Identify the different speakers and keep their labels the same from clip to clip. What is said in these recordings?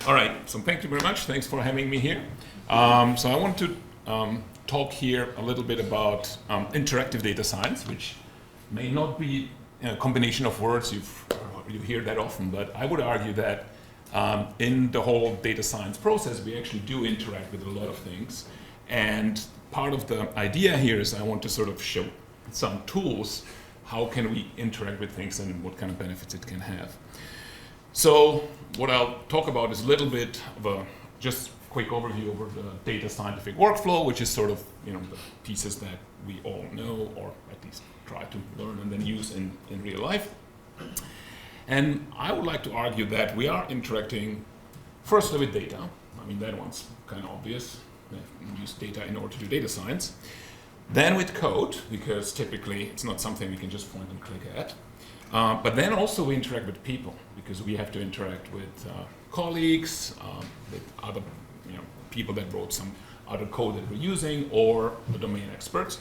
Speaker 1: All right, so thank you very much. Thanks for having me here. So I want to talk here a little bit about interactive data science, which may not be a combination of words you hear that often, but I would argue that in the whole data science process, we actually do interact with a lot of things. And part of the idea here is I want to sort of show some tools, how can we interact with things and what kind of benefits it can have. So what I'll talk about is a little bit of a just quick overview over the data scientific workflow, which is sort of the pieces that we all know, or at least try to learn and then use in real life. And I would like to argue that we are interacting firstly with data. I mean, that one's kind of obvious. We use data in order to do data science. Then with code, because typically it's not something we can just point and click at. But then also we interact with people, because we have to interact with colleagues, with other people that wrote some other code that we're using, or the domain experts.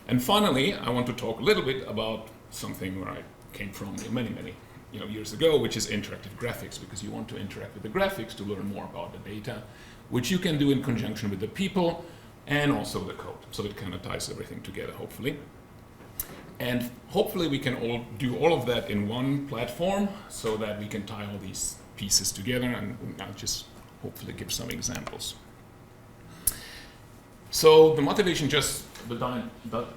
Speaker 1: And finally, I want to talk a little bit about something where I came from many years ago, which is interactive graphics, because you want to interact with the graphics to learn more about the data, which you can do in conjunction with the people and also the code. So it kind of ties everything together, hopefully. And hopefully we can all do all of that in one platform so that we can tie all these pieces together, and I'll just hopefully give some examples. So the motivation, just the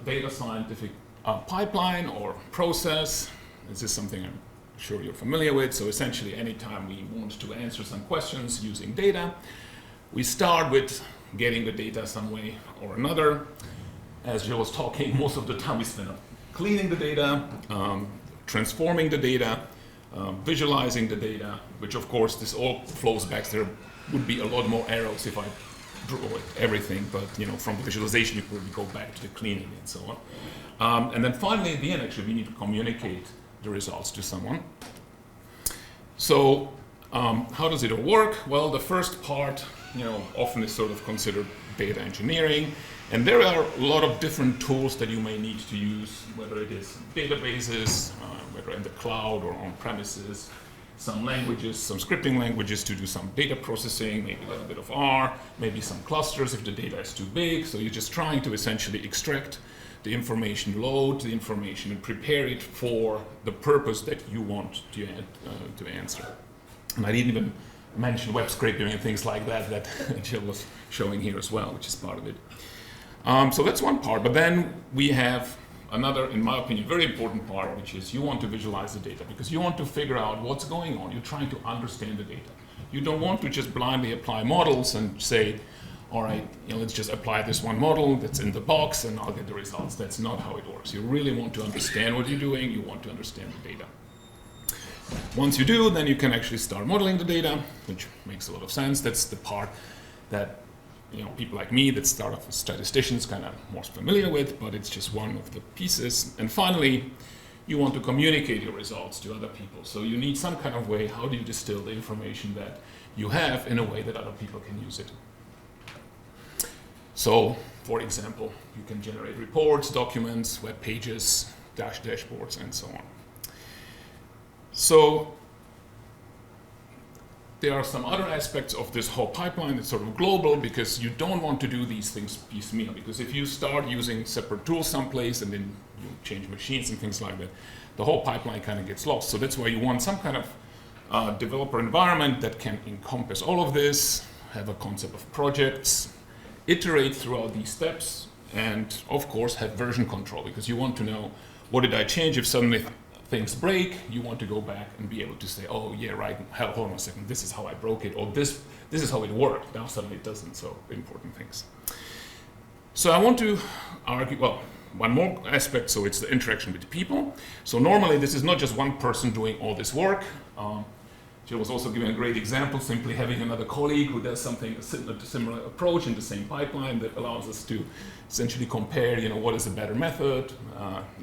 Speaker 1: data scientific pipeline or process. This is something I'm sure you're familiar with. So essentially anytime we want to answer some questions using data, we start with getting the data some way or another. As Joe was talking, most of the time we spend cleaning the data, transforming the data, visualizing the data, which of course this all flows back. There would be a lot more arrows if I draw everything, but from the visualization you could go back to the cleaning and so on. And then finally at the end, actually, we need to communicate the results to someone. So how does it all work? Well, the first part often is sort of considered data engineering. And there are a lot of different tools that you may need to use, whether it is databases, whether in the cloud or on premises, some languages, some scripting languages to do some data processing, maybe a little bit of R, maybe some clusters if the data is too big. So you're just trying to essentially extract the information, load the information, and prepare it for the purpose that you want to answer. And I didn't even mention web scraping and things like that Jill was showing here as well, which is part of it. So that's one part, but then we have another, in my opinion, very important part, which is you want to visualize the data, because you want to figure out what's going on. You're trying to understand the data. You don't want to just blindly apply models and say, all right, let's just apply this one model that's in the box and I'll get the results. That's not how it works. You really want to understand what you're doing. You want to understand the data. Once you do, then you can actually start modeling the data, which makes a lot of sense. That's the part that people like me that start off as statisticians kind of more familiar with, but it's just one of the pieces. And finally, you want to communicate your results to other people. So you need some kind of way, how do you distill the information that you have in a way that other people can use it? So, for example, you can generate reports, documents, web pages, dashboards, and so on. So there are some other aspects of this whole pipeline that's sort of global, because you don't want to do these things piecemeal, because if you start using separate tools someplace and then you change machines and things like that, the whole pipeline kind of gets lost. So that's why you want some kind of developer environment that can encompass all of this, have a concept of projects, iterate throughout these steps, and of course have version control, because you want to know, what did I change if suddenly things break? You want to go back and be able to say, oh yeah, right, hold on a second, this is how I broke it, or this is how it worked. Now suddenly it doesn't, so important things. So I want to argue, well, one more aspect, so it's the interaction with people. So normally this is not just one person doing all this work. Jill was also giving a great example, simply having another colleague who does something, a similar approach in the same pipeline that allows us to essentially compare, what is a better method,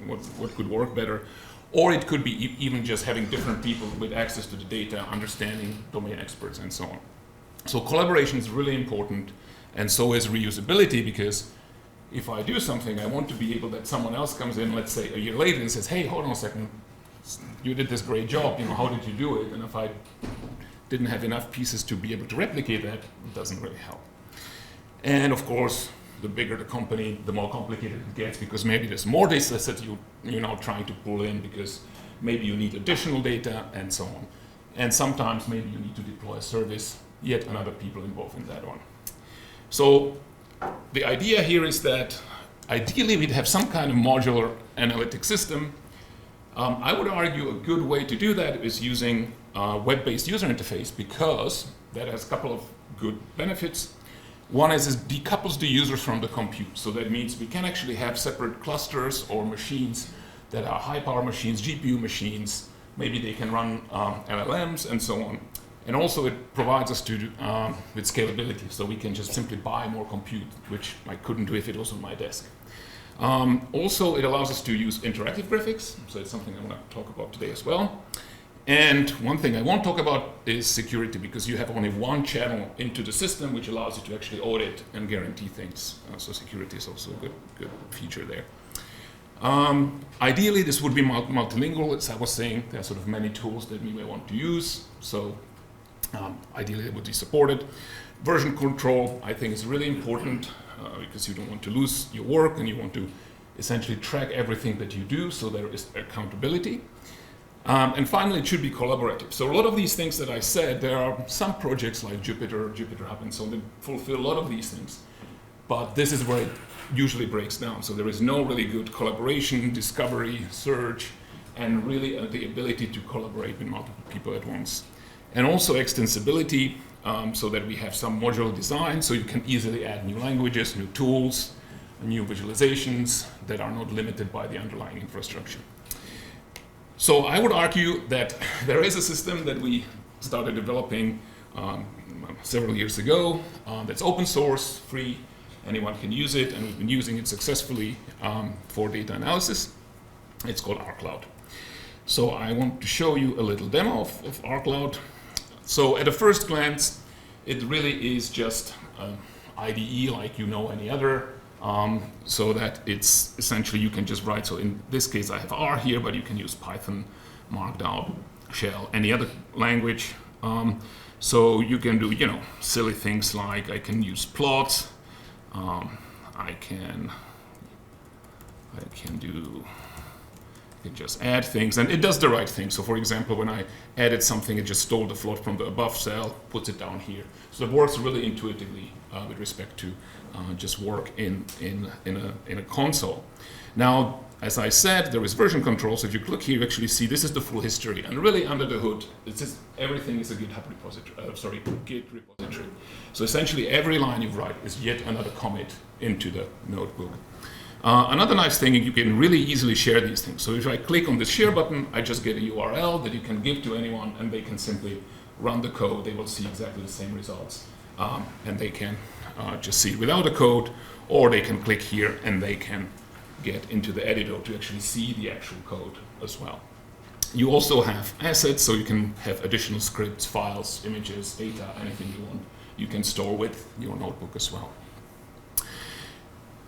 Speaker 1: what could work better. Or it could be even just having different people with access to the data, understanding domain experts, and so on. So collaboration is really important, and so is reusability, because if I do something, I want to be able that someone else comes in, let's say a year later, and says, hey, hold on a second, you did this great job, how did you do it? And if I didn't have enough pieces to be able to replicate that, it doesn't really help. And of course, the bigger the company, the more complicated it gets, because maybe there's more data that you're now trying to pull in, because maybe you need additional data and so on. And sometimes maybe you need to deploy a service, yet another people involved in that one. So the idea here is that ideally we'd have some kind of modular analytic system. I would argue a good way to do that is using a web-based user interface, because that has a couple of good benefits. One is it decouples the users from the compute. So that means we can actually have separate clusters or machines that are high-power machines, GPU machines. Maybe they can run LLMs and so on. And also it provides us with scalability, so we can just simply buy more compute, which I couldn't do if it was on my desk. Also, it allows us to use interactive graphics, so it's something I want to talk about today as well. And one thing I won't talk about is security, because you have only one channel into the system, which allows you to actually audit and guarantee things. So security is also a good feature there. Ideally, this would be multilingual. As I was saying, there are sort of many tools that we may want to use. So ideally, it would be supported. Version control, I think, is really important because you don't want to lose your work, and you want to essentially track everything that you do, so there is accountability. And finally, it should be collaborative. So a lot of these things that I said, there are some projects like Jupyter Hub, and so on, that fulfill a lot of these things. But this is where it usually breaks down. So there is no really good collaboration, discovery, search, and really the ability to collaborate with multiple people at once. And also extensibility, so that we have some modular design, so you can easily add new languages, new tools, new visualizations that are not limited by the underlying infrastructure. So I would argue that there is a system that we started developing several years ago that's open source, free, anyone can use it, and we've been using it successfully for data analysis. It's called rCloud. So I want to show you a little demo of rCloud. So at a first glance, it really is just an IDE like you know any other. So that it's essentially you can just write. So in this case, I have R here, but you can use Python, Markdown, Shell, any other language. So you can do, silly things like I can use plots. I can just add things, and it does the right thing. So for example, when I added something, it just stole the float from the above cell, puts it down here. So it works really intuitively with respect to just work in a console. Now, as I said, there is version control. So if you click here, you actually see this is the full history, and really under the hood, it's just everything is a GitHub repository. Git repository. So essentially, every line you write is yet another commit into the notebook. Another nice thing, you can really easily share these things. So if I click on this share button, I just get a URL that you can give to anyone, and they can simply run the code. They will see exactly the same results, and they can just see it without the code, or they can click here and they can get into the editor to actually see the actual code as well. You also have assets, so you can have additional scripts, files, images, data, anything you want. You can store with your notebook as well.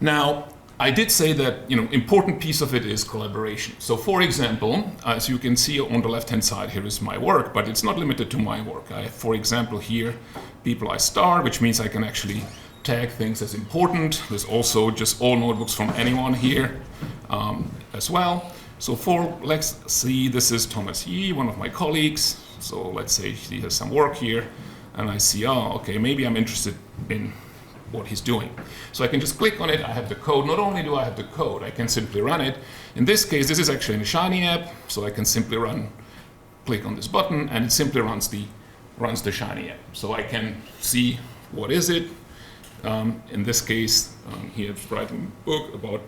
Speaker 1: Now, I did say that important piece of it is collaboration. So for example, as you can see on the left-hand side, here is my work, but it's not limited to my work. I have, for example, here people I star, which means I can actually tag things as important. There's also just all notebooks from anyone here as well. So let's see, this is Thomas Yee, one of my colleagues. So let's say he has some work here, and I see, okay, maybe I'm interested in what he's doing. So I can just click on it, I have the code. Not only do I have the code, I can simply run it. In this case, this is actually in a Shiny app, so I can simply click on this button, and it simply runs the Shiny app. So I can see what is it. In this case, he is writing a book about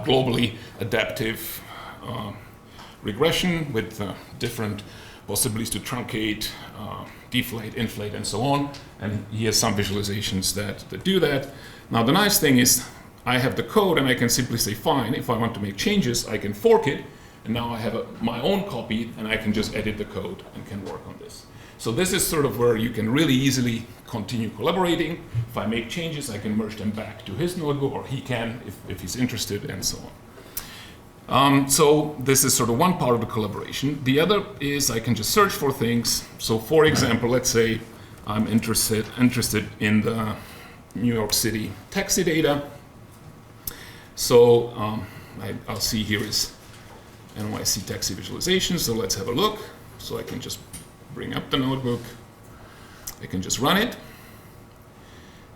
Speaker 1: globally adaptive regression with different possibilities to truncate, deflate, inflate, and so on. And he has some visualizations that do that. Now, the nice thing is I have the code, and I can simply say, fine, if I want to make changes, I can fork it. And now I have my own copy, and I can just edit the code and can work on this. So this is sort of where you can really easily continue collaborating. If I make changes, I can merge them back to his notebook, or he can if he's interested, and so on. So this is sort of one part of the collaboration. The other is I can just search for things. So for example, let's say I'm interested in the New York City taxi data. So I'll see here is NYC taxi visualization. So let's have a look. So I can just bring up the notebook. I can just run it.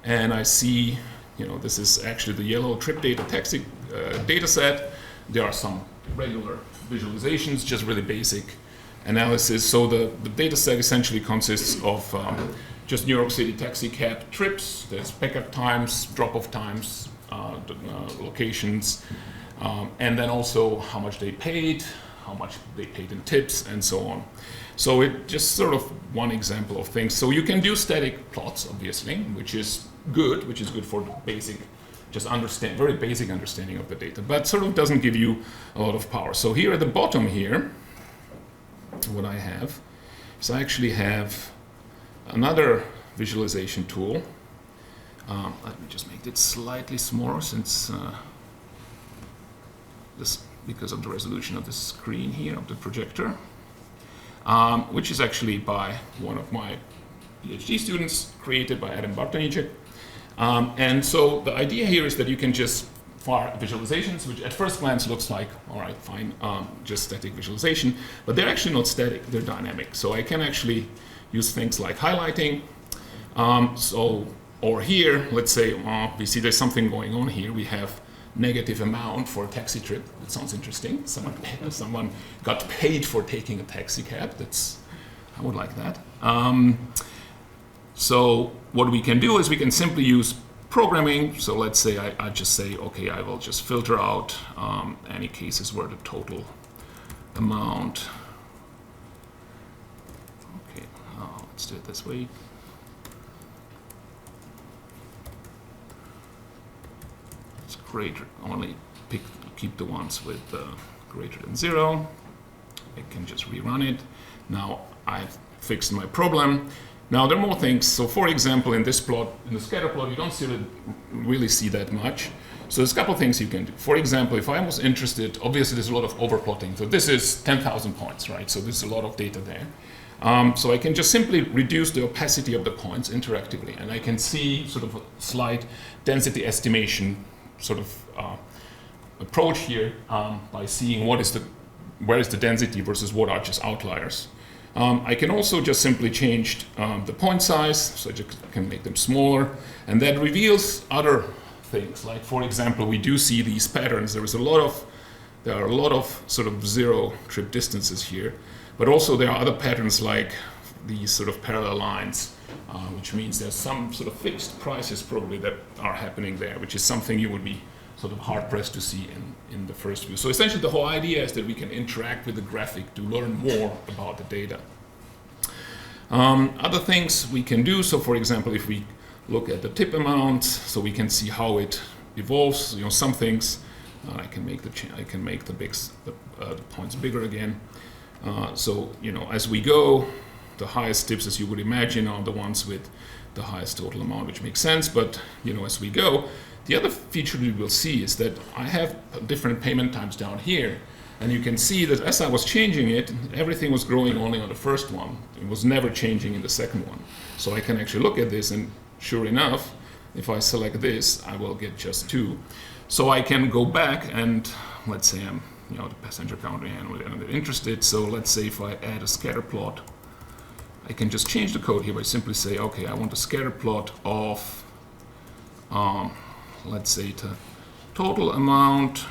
Speaker 1: And I see, this is actually the yellow trip data taxi data set. There are some regular visualizations, just really basic analysis. So the data set essentially consists of just New York City taxi cab trips. There's pickup times, drop-off times, locations, and then also how much they paid, how much they paid in tips, and so on. So it just sort of one example of things. So you can do static plots, obviously, which is good for the basic, just very basic understanding of the data, but sort of doesn't give you a lot of power. So here at the bottom here, what I have is I actually have another visualization tool. Let me just make it slightly smaller since because of the resolution of the screen here of the projector, which is actually by one of my PhD students, created by Adam Bartoníček. And so the idea here is that you can just fire visualizations, which at first glance looks like, all right, fine, just static visualization, but they're actually not static, they're dynamic. So I can actually use things like highlighting. Or here, let's say, we see there's something going on here. We have negative amount for a taxi trip. That sounds interesting. Someone got paid for taking a taxi cab. I would like that. So what we can do is we can simply use programming. So let's say I just say, okay, I will just filter out any cases where the total amount. Okay, let's do it this way. It's greater. Only keep the ones with greater than 0. I can just rerun it. Now I've fixed my problem. Now there are more things. So for example, in this plot, in the scatter plot, you don't really see that much. So there's a couple of things you can do. For example, if I was interested, obviously there's a lot of overplotting. So this is 10,000 points, right? So there's a lot of data there. So I can just simply reduce the opacity of the points interactively, and I can see sort of a slight density estimation sort of approach here by seeing where is the density versus what are just outliers. I can also just simply change the point size, so I can make them smaller, and that reveals other things. Like for example, we do see these patterns. There are a lot of sort of zero trip distances here, but also there are other patterns like these sort of parallel lines, which means there's some sort of fixed prices probably that are happening there, which is something you would be sort of hard-pressed to see in the first view. So essentially the whole idea is that we can interact with the graphic to learn more about the data. Other things we can do, so for example, if we look at the tip amount, so we can see how it evolves. Some things I can make the points bigger again. So as we go, the highest tips, as you would imagine, are the ones with the highest total amount, which makes sense. But as we go, the other feature we will see is that I have different payment times down here. And you can see that as I was changing it, everything was growing only on the first one. It was never changing in the second one. So I can actually look at this, and sure enough, if I select this, I will get just 2. So I can go back and let's say I'm the passenger count and I'm interested. So let's say if I add a scatter plot, I can just change the code here by simply say, okay, I want a scatter plot of let's say the total amount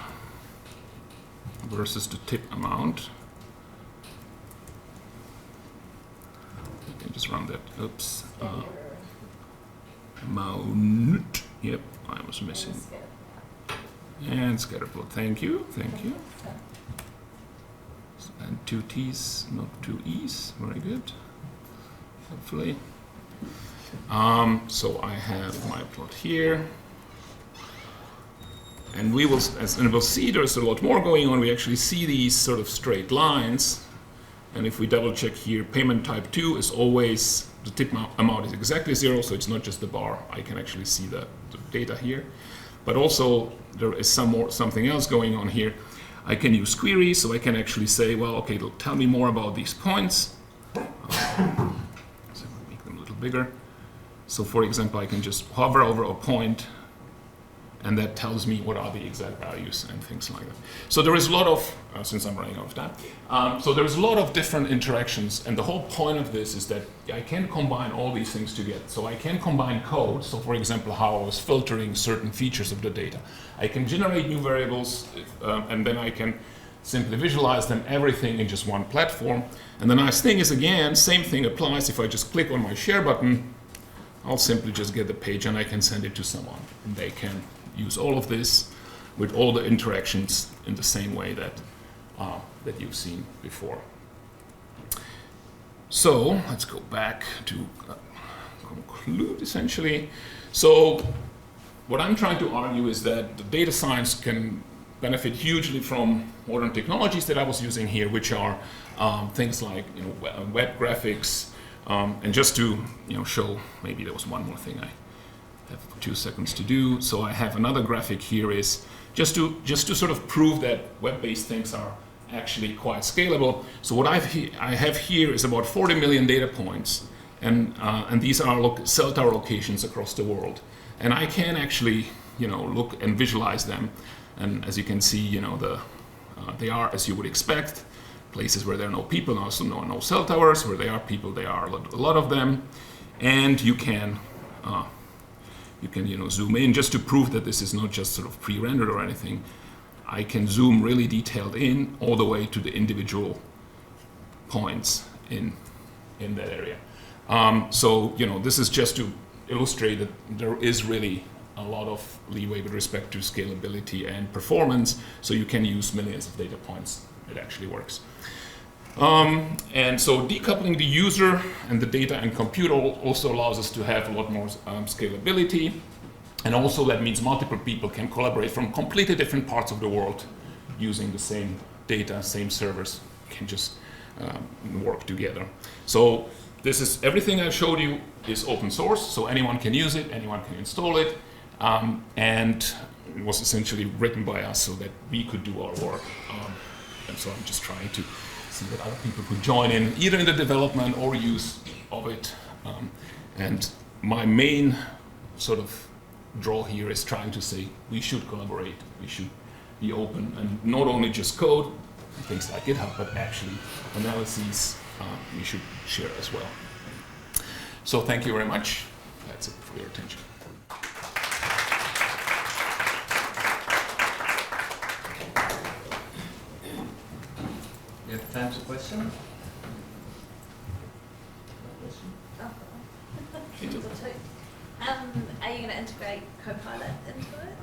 Speaker 1: versus the tip amount. I can just run that. Oops. Amount. Yep, I was missing. And scatter plot. Thank you. And 2 T's, not 2 E's. Very good. Hopefully. So I have my plot here. And we'll see there's a lot more going on. We actually see these sort of straight lines. And if we double check here, payment type 2 is always, the tip amount is exactly 0, so it's not just the bar. I can actually see the data here. But also there is something else going on here. I can use queries, so I can actually say, well, okay, tell me more about these points. So make them a little bigger. So for example, I can just hover over a point, and that tells me what are the exact values and things like that. So there is a lot of, since I'm running out of time, so there's a lot of different interactions, and the whole point of this is that I can combine all these things together. So I can combine code, so for example, how I was filtering certain features of the data. I can generate new variables, and then I can simply visualize them, everything in just one platform. And the nice thing is, again, same thing applies. If I just click on my share button, I'll simply just get the page and I can send it to someone, and they can use all of this with all the interactions in the same way that that you've seen before. So let's go back to conclude essentially. So what I'm trying to argue is that the data science can benefit hugely from modern technologies that I was using here, which are things like web graphics, and just to show, maybe there was one more thing I have 2 seconds to do. So I have another graphic here, is just to sort of prove that web-based things are actually quite scalable. So what I have here is about 40 million data points, and these are cell tower locations across the world, and I can actually look and visualize them. And as you can see, they are, as you would expect, places where there are no people, and also no cell towers. Where there are people, there are a lot of them, and you can zoom in just to prove that this is not just sort of pre-rendered or anything. I can zoom really detailed in all the way to the individual points in that area. So this is just to illustrate that there is really a lot of leeway with respect to scalability and performance. So you can use millions of data points. It actually works. And so decoupling the user and the data and compute also allows us to have a lot more scalability. And also that means multiple people can collaborate from completely different parts of the world using the same data, same servers, can just work together. So this is everything I showed you is open source, so anyone can use it, anyone can install it. And it was essentially written by us so that we could do our work. And so I'm just trying to see that other people could join in, either in the development or use of it. And my main sort of draw here is trying to say we should collaborate, we should be open, and not only just code, things like GitHub, but actually analyses we should share as well. So thank you very much. That's it for your attention.
Speaker 2: We have time for questions.
Speaker 3: Are you going to integrate Copilot into it?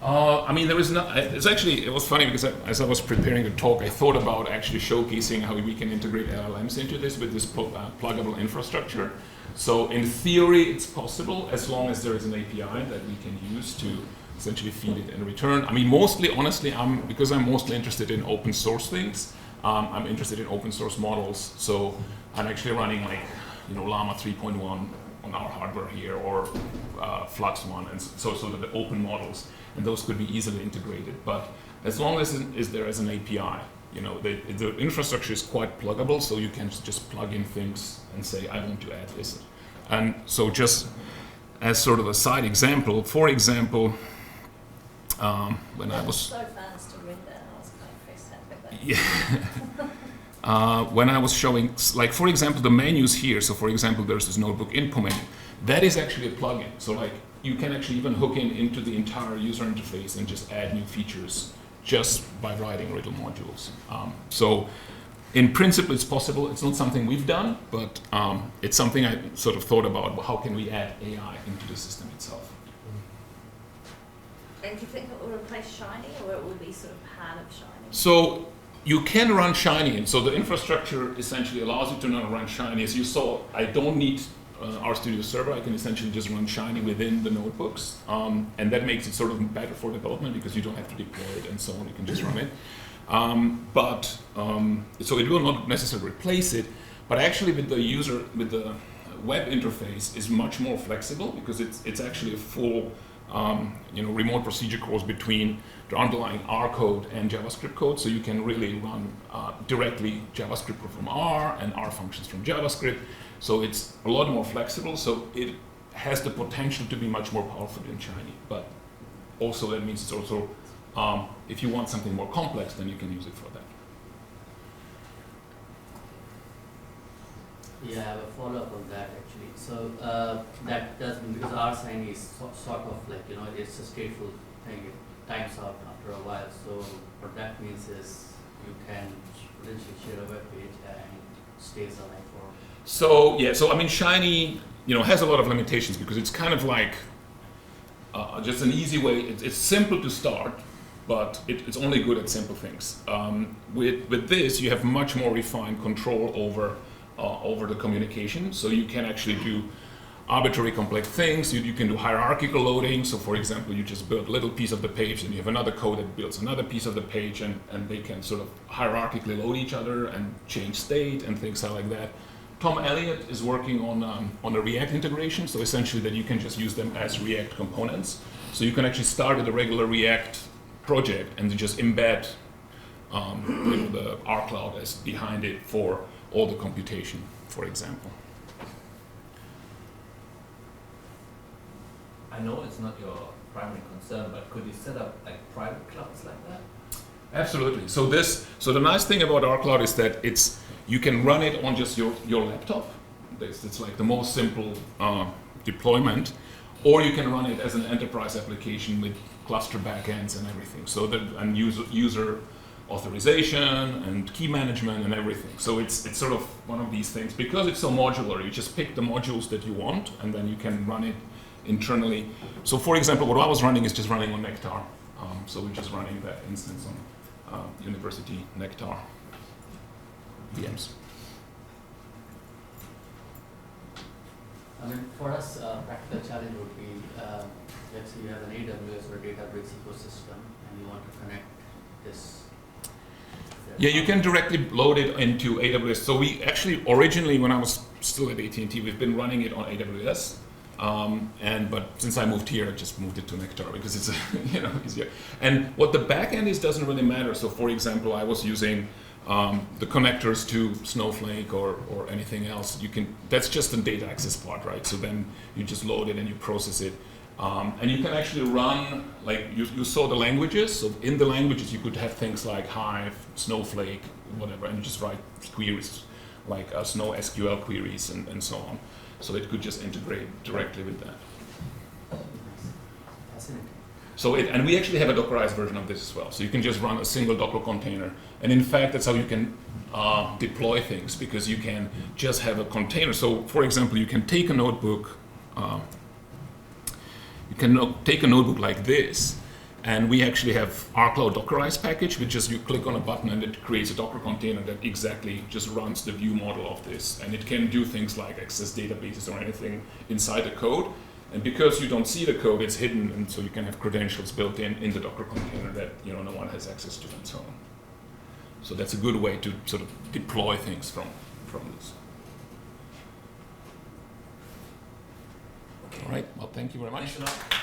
Speaker 1: I mean, there is not. It was funny because as I was preparing the talk, I thought about actually showcasing how we can integrate LLMs into this with this pluggable infrastructure. So in theory, it's possible as long as there is an API that we can use to essentially feed it in return. I mean, mostly, honestly, because I'm mostly interested in open source things. I'm interested in open source models. So I'm actually running Llama 3.1 on our hardware here, or Flux 1, and so the open models, and those could be easily integrated. But as long as there is an API, the infrastructure is quite pluggable, so you can just plug in things and say, I want to add this. And so just as sort of a side example, for example, when I was
Speaker 3: so fast to render, I was kind of pressed that.
Speaker 1: Yeah. When I was showing, like for example, the menus here. So for example, there's this notebook info menu. That is actually a plugin. So like you can actually even hook into the entire user interface and just add new features just by writing Riddle modules. So in principle, it's possible. It's not something we've done, but it's something I sort of thought about. How can we add AI into the system itself?
Speaker 3: And do you think it will replace Shiny, or it will be sort of part of Shiny?
Speaker 1: So you can run Shiny, and so the infrastructure essentially allows you to run Shiny. As you saw, I don't need RStudio server. I can essentially just run Shiny within the notebooks, and that makes it sort of better for development because you don't have to deploy it and so on. You can just run it. So it will not necessarily replace it, but actually with the web interface is much more flexible because it's actually a full remote procedure calls between the underlying R code and JavaScript code, so you can really run directly JavaScript from R and R functions from JavaScript. So it's a lot more flexible, so it has the potential to be much more powerful than Shiny, but also that means it's also, if you want something more complex, then you can use it for that.
Speaker 2: Yeah, I have a follow-up on that actually. So that does mean, because R sign is sort of like, it's a stateful thing, it times out after a while. So what that means is you can potentially share a web page and stays alive for.
Speaker 1: So yeah, so I mean Shiny, has a lot of limitations because it's kind of like just an easy way. It's simple to start, but it's only good at simple things. With this, you have much more refined control over the communication. So you can actually do arbitrary complex things. You can do hierarchical loading. So for example, you just build a little piece of the page and you have another code that builds another piece of the page, and they can sort of hierarchically load each other and change state and things like that. Tom Elliott is working on a React integration, so essentially that you can just use them as React components. So you can actually start at a regular React project and just embed the R Cloud as behind it for all the computation, for example.
Speaker 4: I know it's not your primary concern, but could you set up like private clouds like that?
Speaker 1: Absolutely. So the nice thing about R Cloud is that you can run it on just your laptop. It's like the most simple deployment, or you can run it as an enterprise application with cluster backends and everything. So and user authorization and key management and everything. So it's sort of one of these things. Because it's so modular, you just pick the modules that you want and then you can run it internally. So for example, what I was running is just running on Nectar. So we're just running that instance on University Nectar VMs.
Speaker 2: I mean, for us, practical challenge would be, let's say you have an AWS or Databricks ecosystem and you want to connect this.
Speaker 1: Yeah, you can directly load it into AWS. So we actually, originally, when I was still at AT&T, we've been running it on AWS. But since I moved here, I just moved it to Nectar because it's easier. And what the backend is doesn't really matter. So for example, I was using the connectors to Snowflake or anything else. That's just the data access part, right? So then you just load it and you process it. And you can actually run, like you saw the languages. So in the languages, you could have things like Hive, Snowflake, whatever, and you just write queries like Snow SQL queries and so on. So it could just integrate directly with that.
Speaker 2: Fascinating.
Speaker 1: So and we actually have a Dockerized version of this as well. So you can just run a single Docker container. And in fact, that's how you can deploy things, because you can just have a container. So for example, you can take a notebook. Take a notebook like this, and we actually have R Cloud Dockerized package, which just you click on a button and it creates a Docker container that exactly just runs the view model of this. And it can do things like access databases or anything inside the code. And because you don't see the code, it's hidden, and so you can have credentials built in the Docker container that no one has access to and so on. So that's a good way to sort of deploy things from this. All right, well, thank you very much.
Speaker 4: Thanks a lot.